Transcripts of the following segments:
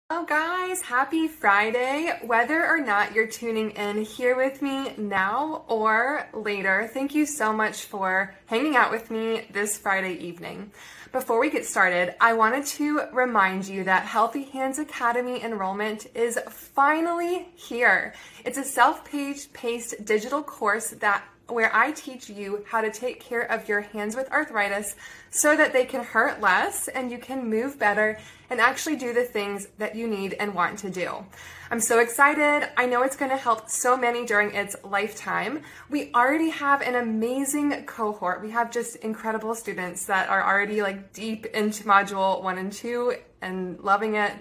Hello guys, happy Friday. Whether or not you're tuning in here with me now or later, thank you so much for hanging out with me this Friday evening. Before we get started, I wanted to remind you that Healthy Hands Academy enrollment is finally here. It's a self-paced digital course where I teach you how to take care of your hands with arthritis so that they can hurt less and you can move better and actually do the things that you need and want to do. I'm so excited. I know it's going to help so many during its lifetime. We already have an amazing cohort. We have just incredible students that are already deep into module 1 and 2 and loving it.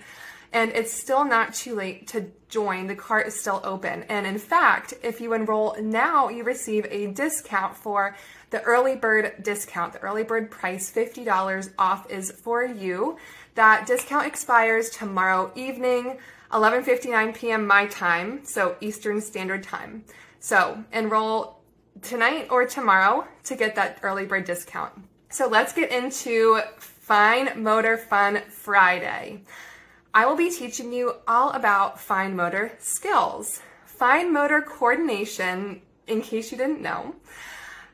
And it's still not too late to join. The cart is still open. And in fact, if you enroll now, you receive a discount for the early bird discount. The early bird price, $50 off, is for you. That discount expires tomorrow evening, 11:59 p.m. my time, so Eastern Standard Time. So enroll tonight or tomorrow to get that early bird discount. So let's get into Fine Motor Fun Friday. I will be teaching you all about fine motor skills. Fine motor coordination, in case you didn't know,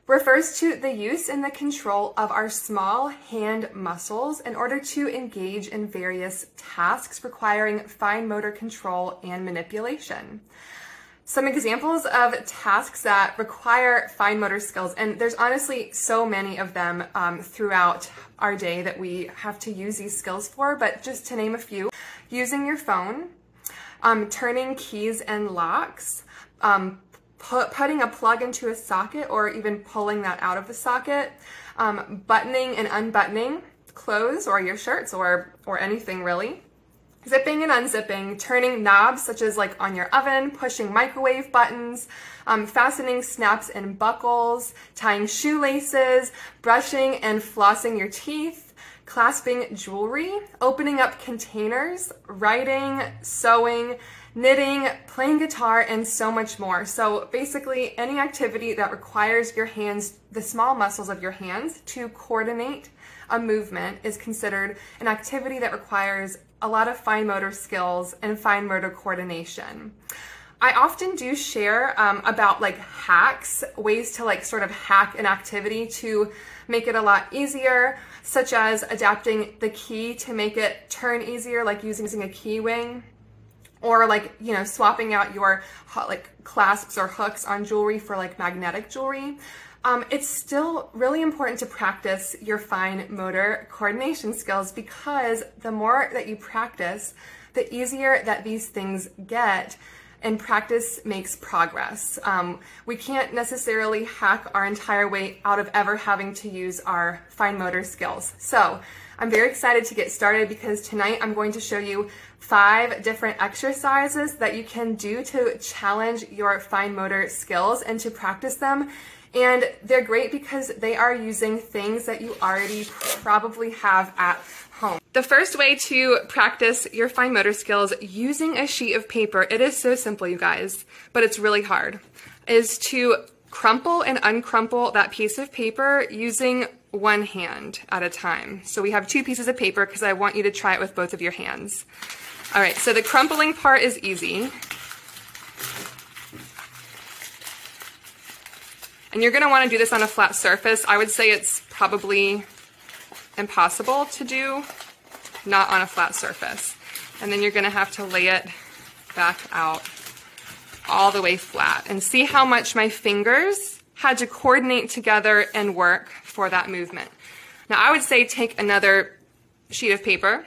refers to the use and the control of our small hand muscles in order to engage in various tasks requiring fine motor control and manipulation. Some examples of tasks that require fine motor skills, and there's honestly so many of them throughout our day that we have to use these skills for, but just to name a few: using your phone, turning keys and locks, putting a plug into a socket or even pulling that out of the socket, buttoning and unbuttoning clothes or your shirts or anything really, zipping and unzipping, turning knobs such as on your oven, pushing microwave buttons, fastening snaps and buckles, tying shoelaces, brushing and flossing your teeth, clasping jewelry, opening up containers, writing, sewing, knitting, playing guitar, and so much more. So basically any activity that requires your hands, the small muscles of your hands, to coordinate a movement is considered an activity that requires a lot of fine motor skills and fine motor coordination. I often do share about hacks, ways to sort of hack an activity to make it a lot easier, such as adapting the key to make it turn easier, like using a key wing, or swapping out your clasps or hooks on jewelry for magnetic jewelry. It's still really important to practice your fine motor coordination skills, because the more that you practice, the easier that these things get, and practice makes progress. We can't necessarily hack our entire way out of ever having to use our fine motor skills. So I'm very excited to get started, because tonight I'm going to show you 5 different exercises that you can do to challenge your fine motor skills and to practice them. And they're great because they are using things that you already probably have at home. The first way to practice your fine motor skills using a sheet of paper, it is so simple, you guys, but it's really hard, is to crumple and uncrumple that piece of paper using one hand at a time. So we have 2 pieces of paper because I want you to try it with both of your hands. All right, so the crumpling part is easy. And you're going to want to do this on a flat surface. I would say it's probably impossible to do not on a flat surface. And then you're going to have to lay it back out all the way flat. And see how much my fingers had to coordinate together and work for that movement. Now I would say take another sheet of paper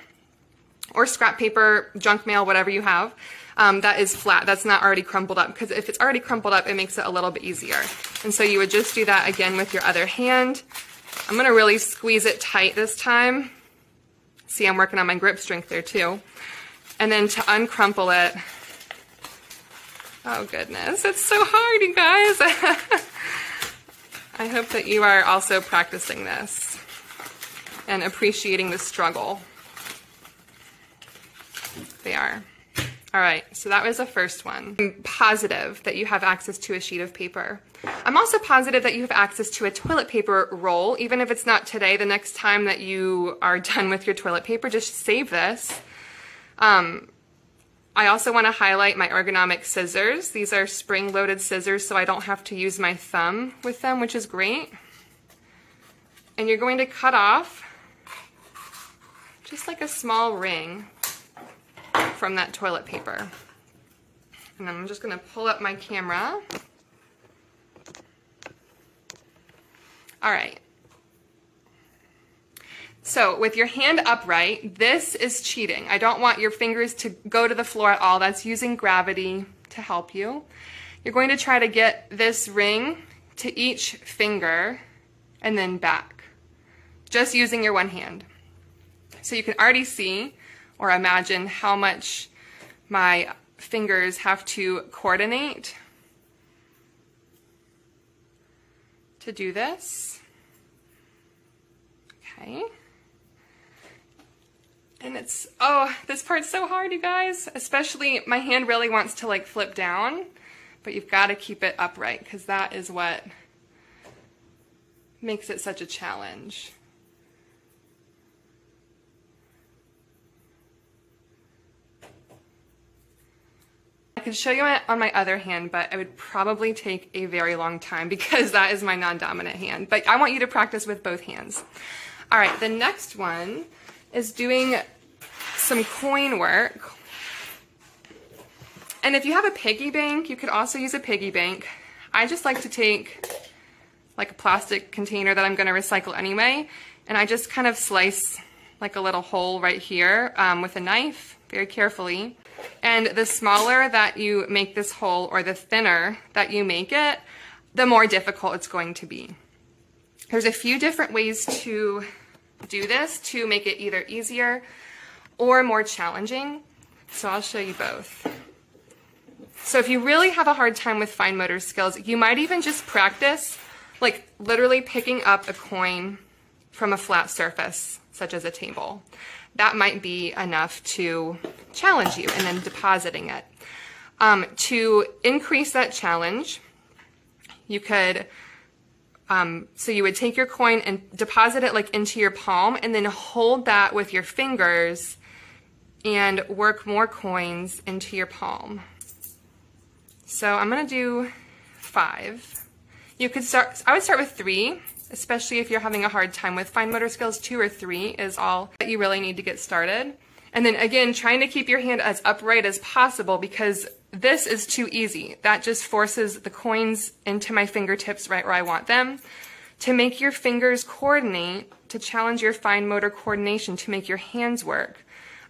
or scrap paper, junk mail, whatever you have, that is flat, that's not already crumpled up, because if it's already crumpled up, it makes it a little bit easier. And so you would just do that again with your other hand. I'm going to really squeeze it tight this time. See, I'm working on my grip strength there too. And then to uncrumple it, oh goodness, it's so hard, you guys. I hope that you are also practicing this and appreciating the struggle. They are. All right, so that was the first one. I'm positive that you have access to a sheet of paper. I'm also positive that you have access to a toilet paper roll. Even if it's not today, the next time that you are done with your toilet paper, just save this. I also want to highlight my ergonomic scissors. These are spring-loaded scissors, so I don't have to use my thumb with them, which is great. And you're going to cut off just like a small ring from that toilet paper. And I'm just going to pull up my camera. All right. So with your hand upright, this is cheating. I don't want your fingers to go to the floor at all. That's using gravity to help you. You're going to try to get this ring to each finger and then back, just using your one hand. So you can already see or imagine how much my fingers have to coordinate to do this. Okay. And it's, oh, this part's so hard, you guys. Especially, my hand really wants to like flip down, but you've got to keep it upright because that is what makes it such a challenge. I could show you it on my other hand, but it would probably take a very long time because that is my non-dominant hand. But I want you to practice with both hands. All right, the next one is doing some coin work. And if you have a piggy bank, you could also use a piggy bank. I just like to take like a plastic container that I'm going to recycle anyway, and I just kind of slice like a little hole right here with a knife very carefully. And the smaller that you make this hole, or the thinner that you make it, the more difficult it's going to be. There's a few different ways to do this to make it either easier or more challenging, so I'll show you both. So if you really have a hard time with fine motor skills, you might even just practice like literally picking up a coin from a flat surface, such as a table. That might be enough to challenge you, and then depositing it. To increase that challenge, you could so you would take your coin and deposit it like into your palm, and then hold that with your fingers and work more coins into your palm. So I'm going to do 5. You could start, I would start with 3, especially if you're having a hard time with fine motor skills. 2 or 3 is all that you really need to get started. And then again, trying to keep your hand as upright as possible, because this is too easy. That just forces the coins into my fingertips right where I want them. To make your fingers coordinate, to challenge your fine motor coordination, to make your hands work,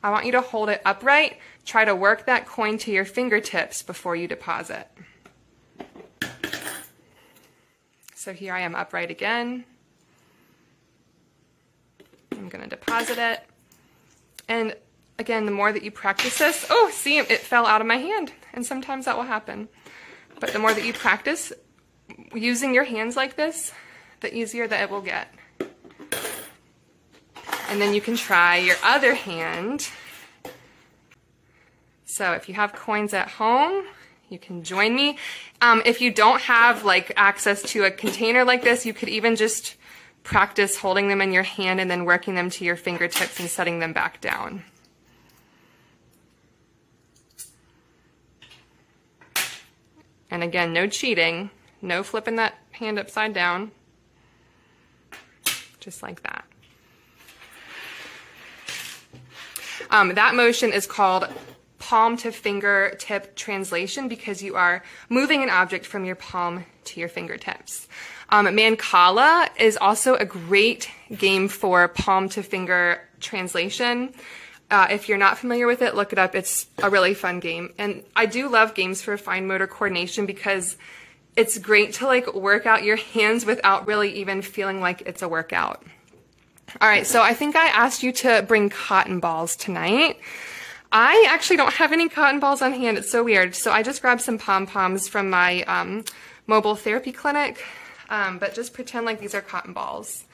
I want you to hold it upright. Try to work that coin to your fingertips before you deposit. So here I am upright again. I'm going to deposit it. And again, the more that you practice this, oh, see, it fell out of my hand. And sometimes that will happen. But the more that you practice using your hands like this, the easier that it will get. And then you can try your other hand. So if you have coins at home, you can join me. If you don't have like access to a container like this, you could even just practice holding them in your hand and then working them to your fingertips and setting them back down. And again, no cheating, no flipping that hand upside down, just like that. That motion is called palm to fingertip translation, because you are moving an object from your palm to your fingertips. Mancala is also a great game for palm to finger translation. If you're not familiar with it, look it up. It's a really fun game. And I do love games for fine motor coordination because it's great to like work out your hands without really even feeling like it's a workout. All right, so I think I asked you to bring cotton balls tonight. I actually don't have any cotton balls on hand. It's so weird. So I just grabbed some pom-poms from my mobile therapy clinic, but just pretend like these are cotton balls.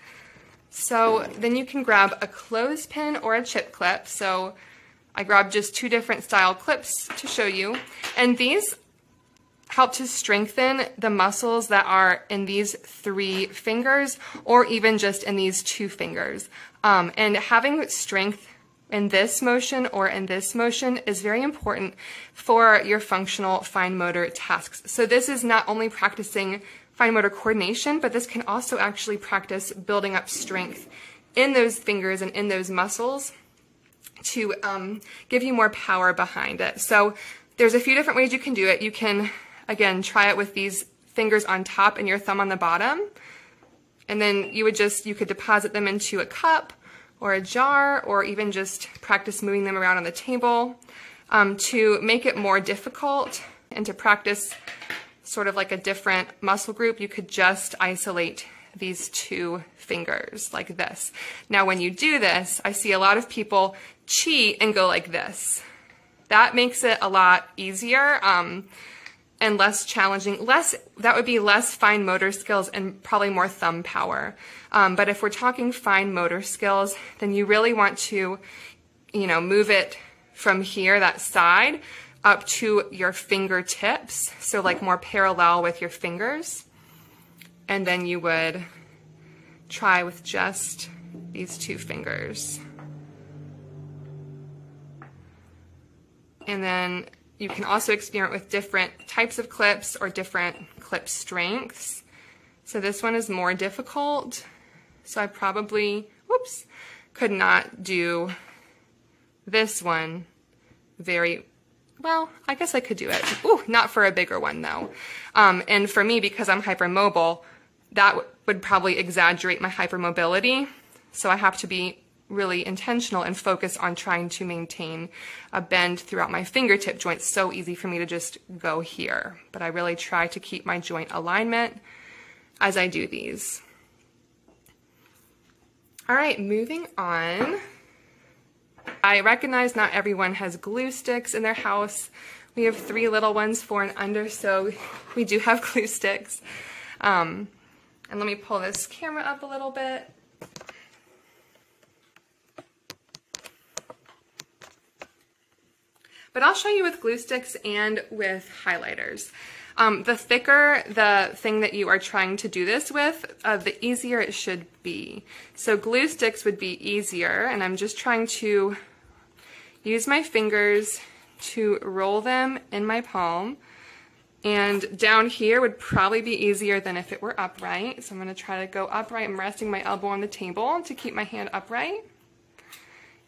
So then you can grab a clothespin or a chip clip. So I grabbed just 2 different style clips to show you. And these help to strengthen the muscles that are in these 3 fingers, or even just in these 2 fingers. And having strength in this motion or in this motion is very important for your functional fine motor tasks. So this is not only practicing fine motor coordination, but this can also actually practice building up strength in those fingers and in those muscles to give you more power behind it. So there's a few different ways you can do it. You can, again, try it with these fingers on top and your thumb on the bottom. And then you could deposit them into a cup or a jar, or even just practice moving them around on the table. To make it more difficult and to practice sort of like a different muscle group, you could just isolate these two fingers like this. Now when you do this, I see a lot of people cheat and go like this. That makes it a lot easier and less challenging. That would be less fine motor skills and probably more thumb power. But if we're talking fine motor skills, then you really want to, move it from here, that side, up to your fingertips. So like more parallel with your fingers. And then you would try with just these two fingers. And then you can also experiment with different types of clips or different clip strengths. So this one is more difficult. So I probably, could not do this one very well. I guess I could do it. Ooh, not for a bigger one though. And for me, because I'm hypermobile, that would probably exaggerate my hypermobility. So I have to be really intentional and focus on trying to maintain a bend throughout my fingertip joint. It's so easy for me to just go here, but I really try to keep my joint alignment as I do these. All right, moving on. I recognize not everyone has glue sticks in their house. We have 3 little ones, 4 and under, so we do have glue sticks. And let me pull this camera up a little bit. But I'll show you with glue sticks and with highlighters. The thicker the thing that you are trying to do this with, the easier it should be. So glue sticks would be easier, and I'm just trying to use my fingers to roll them in my palm. And down here would probably be easier than if it were upright. So I'm going to try to go upright. I'm resting my elbow on the table to keep my hand upright.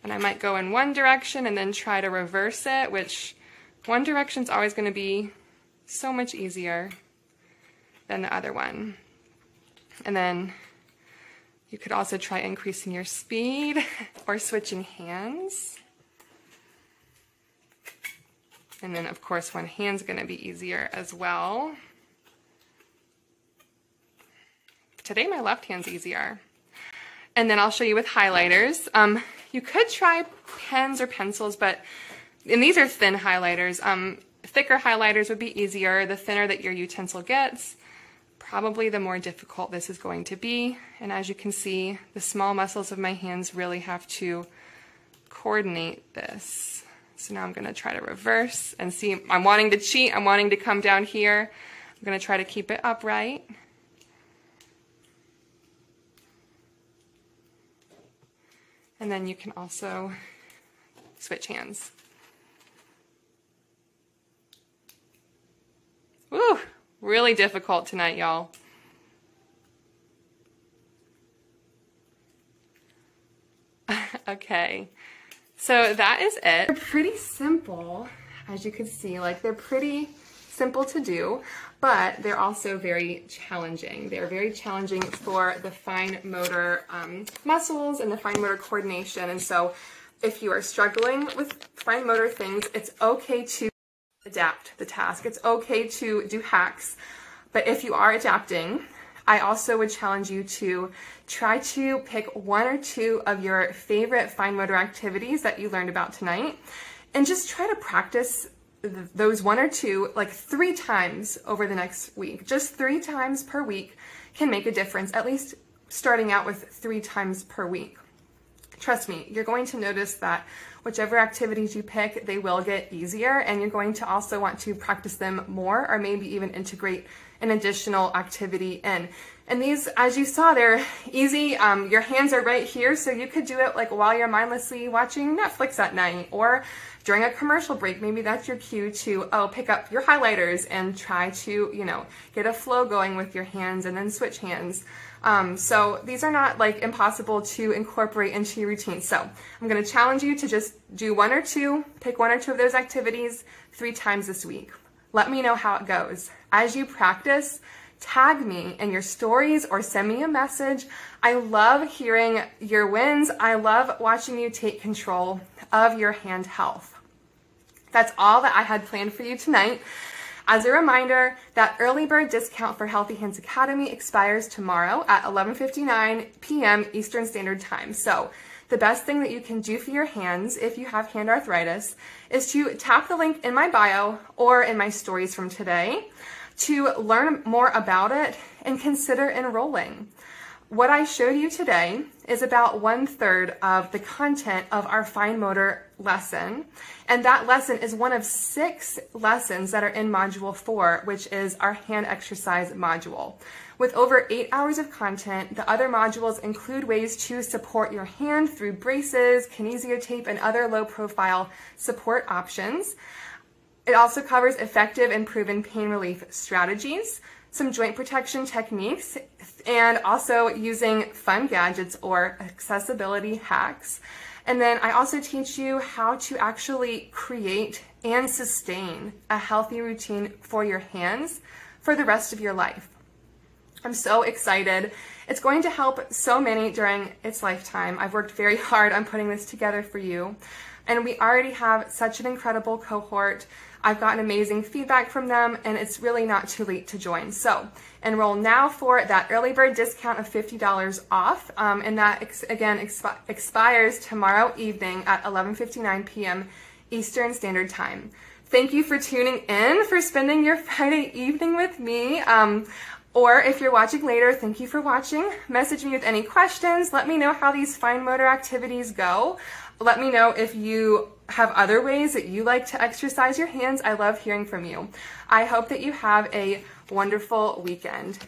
And I might go in one direction and then try to reverse it, which one direction is always going to be so much easier than the other one. And then you could also try increasing your speed or switching hands. And then, of course, one hand's going to be easier as well. Today, my left hand's easier. And then I'll show you with highlighters. You could try pens or pencils, and these are thin highlighters. Thicker highlighters would be easier. The thinner that your utensil gets, probably the more difficult this is going to be. And as you can see, the small muscles of my hands really have to coordinate this. So now I'm going to try to reverse and see. I'm wanting to cheat. I'm wanting to come down here. I'm going to try to keep it upright. And then you can also switch hands. Woo! Really difficult tonight, y'all. Okay, so that is it. They're pretty simple, as you can see. Like, they're pretty simple to do, but they're also very challenging. They're very challenging for the fine motor muscles and the fine motor coordination. And so if you are struggling with fine motor things, it's okay to adapt the task. It's okay to do hacks. But if you are adapting, I also would challenge you to try to pick 1 or 2 of your favorite fine motor activities that you learned about tonight and just try to practice those 1 or 2 like 3 times over the next week. Just 3 times per week can make a difference, at least starting out with 3 times per week. Trust me, you're going to notice that whichever activities you pick, they will get easier, and you're going to also want to practice them more, or maybe even integrate an additional activity in. And these, as you saw, they're easy. Your hands are right here, so you could do it like while you're mindlessly watching Netflix at night, or during a commercial break. Maybe that's your cue to, pick up your highlighters and try to, get a flow going with your hands and then switch hands. So these are not like impossible to incorporate into your routine. So I'm going to challenge you to just do pick one or two of those activities 3 times this week. Let me know how it goes. As you practice, tag me in your stories or send me a message. I love hearing your wins. I love watching you take control of your hand health. That's all that I had planned for you tonight. As a reminder, that early bird discount for Healthy Hands Academy expires tomorrow at 11:59 p.m. Eastern Standard Time. So the best thing that you can do for your hands if you have hand arthritis is to tap the link in my bio or in my stories from today to learn more about it and consider enrolling. What I showed you today is about 1/3 of the content of our fine motor lesson, and that lesson is one of 6 lessons that are in Module 4, which is our hand exercise module. With over 8 hours of content, the other modules include ways to support your hand through braces, kinesio tape, and other low-profile support options. It also covers effective and proven pain relief strategies, some joint protection techniques, and also using fun gadgets or accessibility hacks. And then I also teach you how to actually create and sustain a healthy routine for your hands for the rest of your life. I'm so excited. It's going to help so many during its lifetime. I've worked very hard on putting this together for you, and we already have such an incredible cohort. I've gotten amazing feedback from them, and it's really not too late to join. So enroll now for that early bird discount of $50 off, and that expires tomorrow evening at 11:59 p.m. Eastern Standard Time. Thank you for tuning in, for spending your Friday evening with me. Or if you're watching later, thank you for watching. Message me with any questions. Let me know how these fine motor activities go. Let me know if you have other ways that you like to exercise your hands. I love hearing from you. I hope that you have a wonderful weekend.